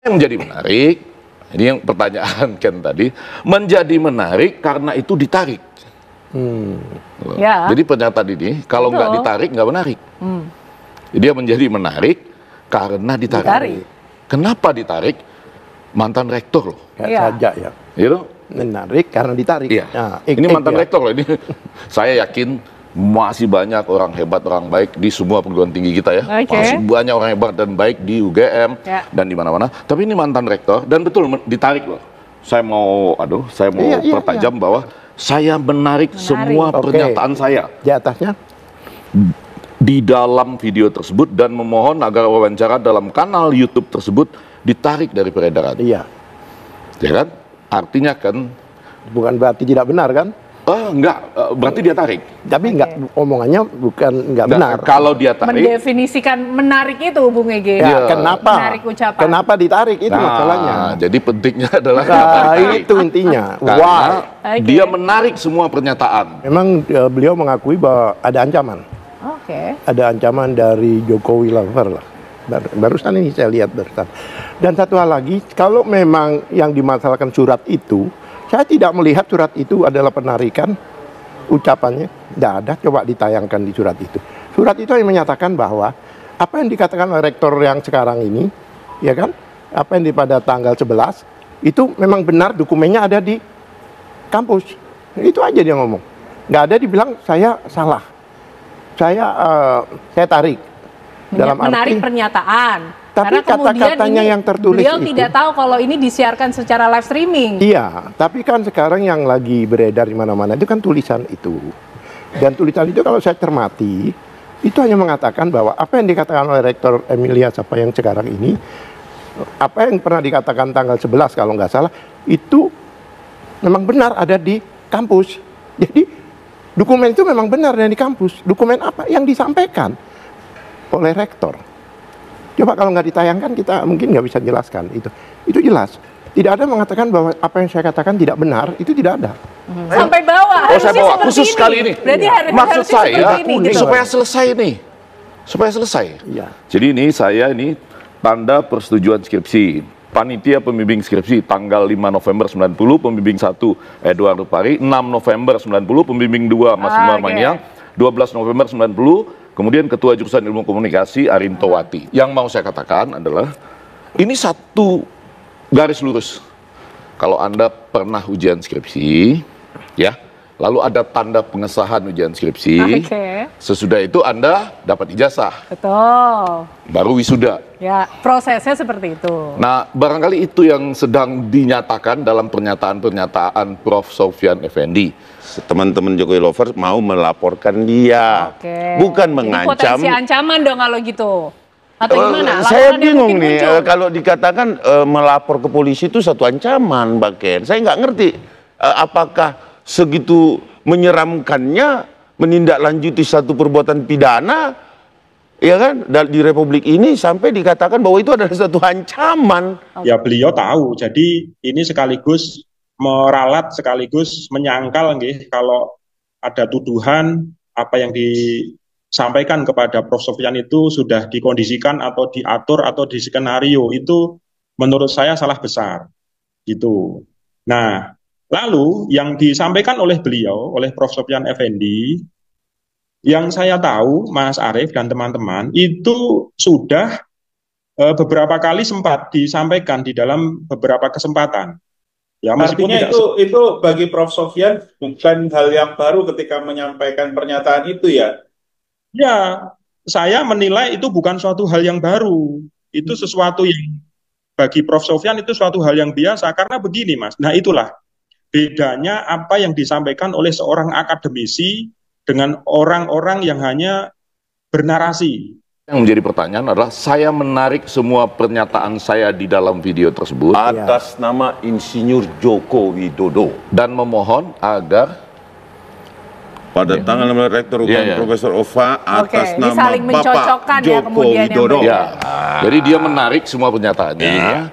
Yang menjadi menarik, ini yang pertanyaan Ken tadi, menjadi menarik karena itu ditarik. Ya. Jadi pernyataan ini kalau nggak ditarik nggak menarik. Dia menjadi menarik karena ditarik. Kenapa ditarik? Mantan rektor loh. Kayak saja ya. Gitu? Menarik karena ditarik. Iya. Nah, ini mantan rektor loh. Ini saya yakin masih banyak orang hebat, orang baik di semua perguruan tinggi kita ya. Masih banyak orang hebat dan baik di UGM dan di mana-mana. Tapi ini mantan rektor dan betul ditarik loh. Saya mau pertajam bahwa saya menarik semua pernyataan saya. Di atasnya? Di dalam video tersebut dan memohon agar wawancara dalam kanal YouTube tersebut ditarik dari peredaran. Iya. Ya kan? Artinya kan bukan berarti tidak benar kan? Enggak, berarti dia tarik. Tapi enggak, omongannya bukan enggak benar. Kalau dia tarik, mendefinisikan menarik itu Bung Ege. Ya, kenapa? Menarik ucapan. Kenapa ditarik itu masalahnya. Jadi pentingnya adalah itu intinya. Karena dia menarik semua pernyataan. Memang beliau mengakui bahwa ada ancaman. Ada ancaman dari Jokowi lover lah. Barusan ini saya lihat barusan. Dan satu hal lagi, kalau memang yang dimasalahkan surat itu, saya tidak melihat surat itu adalah penarikan ucapannya. Tidak ada, coba ditayangkan di surat itu. Surat itu yang menyatakan bahwa apa yang dikatakan oleh rektor yang sekarang ini, ya kan, apa yang pada tanggal 11, itu memang benar dokumennya ada di kampus. Itu aja dia ngomong. Nggak ada dibilang saya salah. Saya tarik. Dalam menarik pernyataan. Tapi kata-katanya yang tertulis beliau itu, tidak tahu kalau ini disiarkan secara live streaming. Iya, tapi kan sekarang yang lagi beredar di mana-mana itu kan tulisan itu. Dan tulisan itu kalau saya cermati, itu hanya mengatakan bahwa apa yang dikatakan oleh Rektor Emilia Sapa yang sekarang ini, apa yang pernah dikatakan tanggal 11 kalau nggak salah, itu memang benar ada di kampus. Jadi dokumen itu memang benar ada di kampus. Dokumen apa yang disampaikan oleh rektor. Coba kalau nggak ditayangkan kita mungkin nggak bisa jelaskan itu. Itu jelas. Tidak ada mengatakan bahwa apa yang saya katakan tidak benar, itu tidak ada. Sampai bawah. Saya bawa khusus kali ini. Berarti maksud saya ini, supaya selesai nih. Supaya selesai. Iya. Jadi ini tanda persetujuan skripsi. Panitia pembimbing skripsi tanggal 5 November 90, pembimbing 1 Eduardo Pari, 6 November 90, pembimbing 2 Mas Umar Maniang, 12 November 90, kemudian Ketua Jurusan Ilmu Komunikasi Arinto Wati. Yang mau saya katakan adalah, ini satu garis lurus. Kalau Anda pernah ujian skripsi, ya, lalu ada tanda pengesahan ujian skripsi, sesudah itu Anda dapat ijazah. Betul. Baru wisuda. Ya, prosesnya seperti itu. Nah, barangkali itu yang sedang dinyatakan dalam pernyataan-pernyataan Prof. Sofyan Effendi. Teman-teman Jokowi lovers mau melaporkan dia, bukan mengancam. Jadi potensi ancaman dong kalau gitu. Atau gimana? Saya bingung nih, kalau dikatakan melapor ke polisi itu satu ancaman, Mbak Ken. Saya nggak ngerti apakah segitu menyeramkannya menindaklanjuti satu perbuatan pidana, ya kan, di Republik ini sampai dikatakan bahwa itu adalah satu ancaman. Ya beliau tahu, jadi ini sekaligus meralat sekaligus menyangkal nggih, kalau ada tuduhan apa yang disampaikan kepada Prof. Sofyan itu sudah dikondisikan atau diatur atau di skenario, itu menurut saya salah besar gitu. Nah, lalu yang disampaikan oleh beliau, oleh Prof. Sofyan Effendi, yang saya tahu Mas Arief dan teman-teman itu sudah beberapa kali sempat disampaikan di dalam beberapa kesempatan. Ya, artinya itu bagi Prof. Sofyan bukan hal yang baru ketika menyampaikan pernyataan itu ya? Ya, saya menilai itu bukan suatu hal yang baru. Itu sesuatu yang bagi Prof. Sofyan itu suatu hal yang biasa, karena begini Mas, nah itulah bedanya apa yang disampaikan oleh seorang akademisi dengan orang-orang yang hanya bernarasi. Yang menjadi pertanyaan adalah, saya menarik semua pernyataan saya di dalam video tersebut atas nama Insinyur Joko Widodo dan memohon agar pada tanggal Rektor Profesor Ova atas nama Bapak Joko Widodo. Jadi dia menarik semua pernyataannya,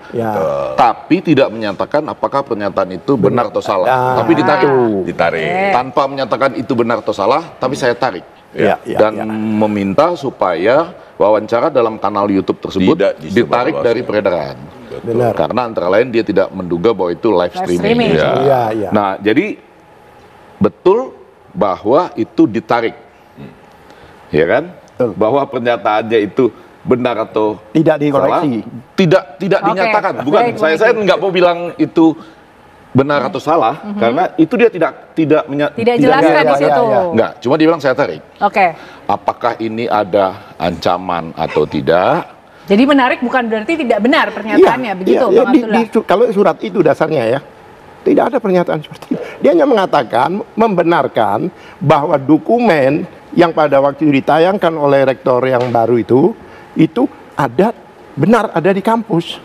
tapi tidak menyatakan apakah pernyataan itu benar atau salah. Tapi ditarik. Tanpa menyatakan itu benar atau salah, tapi saya tarik. Dan meminta supaya wawancara dalam kanal YouTube tersebut ditarik dari peredaran. Benar. Karena antara lain dia tidak menduga bahwa itu live streaming. streaming. Ya. Iya, iya. Nah, jadi betul bahwa itu ditarik. Ya kan? Betul. Bahwa pernyataannya itu benar atau Tidak dikoreksi. salah, tidak Oke. dinyatakan. Bukan, Baik, saya nggak mau bilang itu benar atau salah, karena itu dia tidak jelaskan di situ. Enggak, cuma dia bilang saya tarik. Oke. Apakah ini ada ancaman atau tidak? Jadi menarik bukan berarti tidak benar pernyataannya, begitu iya, Bang Abdullah? kalau surat itu dasarnya ya, tidak ada pernyataan seperti itu. Dia hanya mengatakan, membenarkan bahwa dokumen yang pada waktu ditayangkan oleh rektor yang baru itu ada, benar ada di kampus.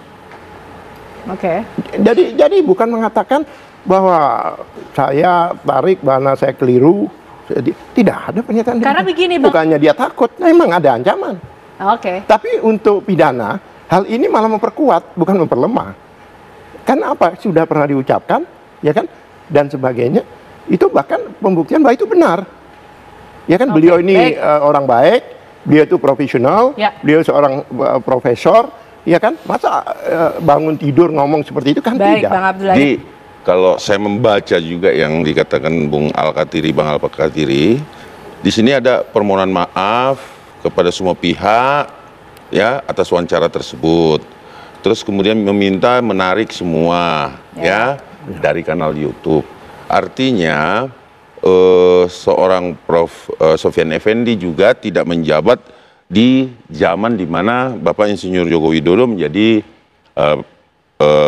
Oke. Jadi bukan mengatakan bahwa saya tarik, bahwa saya keliru. Tidak ada pernyataan. Karena begini, Bang. Bukannya dia takut, memang ada ancaman. Oke. Tapi untuk pidana, hal ini malah memperkuat, bukan memperlemah. Kan apa, sudah pernah diucapkan, ya kan, dan sebagainya. Itu bahkan pembuktian bahwa itu benar. Ya kan, Oke, beliau ini baik. orang baik, beliau itu profesional, Ya. beliau seorang profesor, ya kan, masa bangun tidur ngomong seperti itu kan Baik, tidak. Bang Abdullah. Jadi kalau saya membaca juga yang dikatakan Bung Al-Katiri, Bang Al-Katiri, di sini ada permohonan maaf kepada semua pihak ya atas wawancara tersebut. Terus kemudian meminta menarik semua ya dari kanal YouTube. Artinya seorang Prof. Sofyan Effendi juga tidak menjabat di zaman di mana Bapak Insinyur Joko Widodo menjadi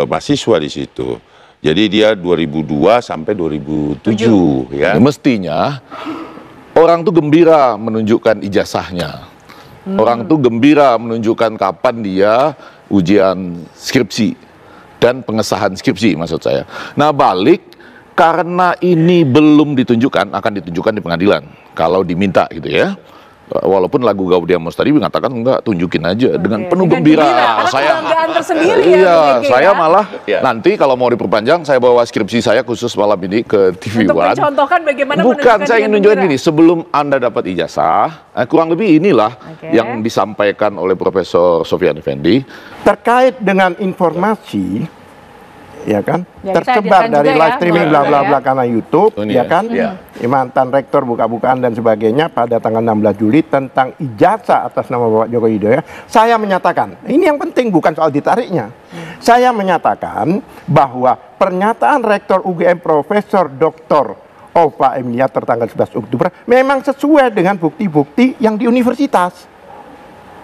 mahasiswa di situ. Jadi dia 2002 sampai 2007 ya. Mestinya orang tuh gembira menunjukkan ijazahnya. Orang tuh gembira menunjukkan kapan dia ujian skripsi dan pengesahan skripsi maksud saya. Nah, balik karena ini belum ditunjukkan, akan ditunjukkan di pengadilan kalau diminta gitu ya. Walaupun lagu Gaudiamos tadi mengatakan enggak, tunjukin aja dengan penuh Dengan gembira. Karena kebanggaan tersendiri ya. Iya, Bang Eki, saya ya. malah nanti kalau mau diperpanjang saya bawa skripsi saya khusus malam ini ke TV Untuk One. mencontohkan bagaimana Bukan, menunjukkan saya ingin dengan nunjukin gembira. gini, sebelum Anda dapat ijazah, kurang lebih inilah yang disampaikan oleh Profesor Sofyan Effendi. Terkait dengan informasi, ya kan, Ya, kita tersebar hadirkan dari juga live ya, streaming Bang bla bla Abdullah bla ya. karena YouTube, Oh, ini ya ya. kan, Ya. mantan rektor buka-bukaan dan sebagainya pada tanggal 16 Juli tentang ijazah atas nama Bapak Joko Widodo. Saya menyatakan, ini yang penting bukan soal ditariknya. Saya menyatakan bahwa pernyataan Rektor UGM Profesor Dr. Ova Emilia tertanggal 11 Oktober memang sesuai dengan bukti-bukti yang di universitas.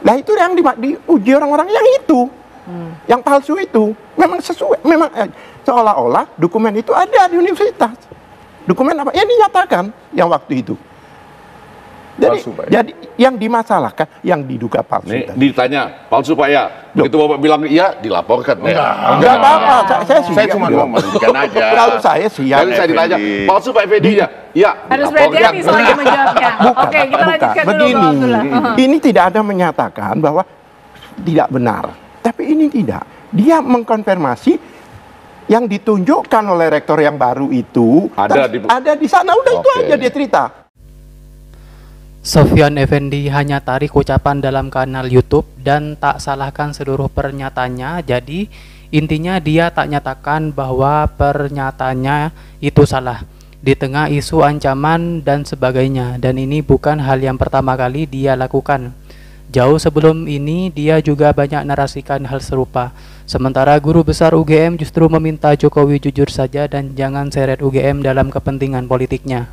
Nah itu yang diuji orang-orang yang itu. Yang palsu itu memang sesuai, memang seolah-olah dokumen itu ada di universitas. Dokumen apa? Yang dinyatakan yang waktu itu. Palsu, Pak, ya? Jadi yang dimasalahkan, yang diduga palsu. Nih tadi. ditanya, palsu Pak ya? Begitu Bapak bilang iya, dilaporkan. Enggak apa-apa, saya Saya cuma mau memastikan aja. Kalau saya siap. Lalu saya ditanya, palsu Pak Effendi ya? Iya, Harus dilaporkan. berhati-hati soalnya menjawabnya. Oke, kita lanjutkan dulu Begini, Bang Abdullah. ini tidak ada menyatakan bahwa tidak benar. Tapi ini tidak. Dia mengkonfirmasi yang ditunjukkan oleh rektor yang baru itu ada di sana. Udah itu Oke. aja dia cerita. Sofyan Effendi hanya tarik ucapan dalam kanal YouTube dan tak salahkan seluruh pernyataannya. Jadi intinya dia tak nyatakan bahwa pernyataannya itu salah di tengah isu ancaman dan sebagainya. Dan ini bukan hal yang pertama kali dia lakukan. Jauh sebelum ini dia juga banyak narasikan hal serupa. Sementara guru besar UGM justru meminta Jokowi jujur saja dan jangan seret UGM dalam kepentingan politiknya.